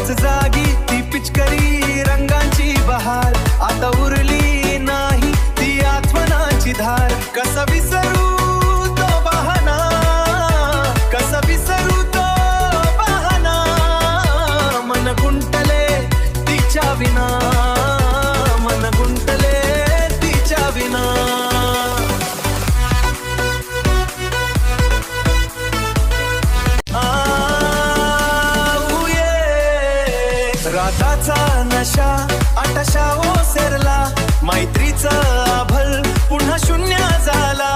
त्याच जागी ती पिचकरी रंगांची बहार, आता उरली नाही ती आठवणाची धार. कसा विसरू तो बहाना, कसा विसरू तो बहाना, मन गुंतले तिच्या विना, मन गुंतले तिच्या विना. राताचा नशा आटाशा ओसरला, मैत्रीचा आभल पुन्हा शून्य झाला.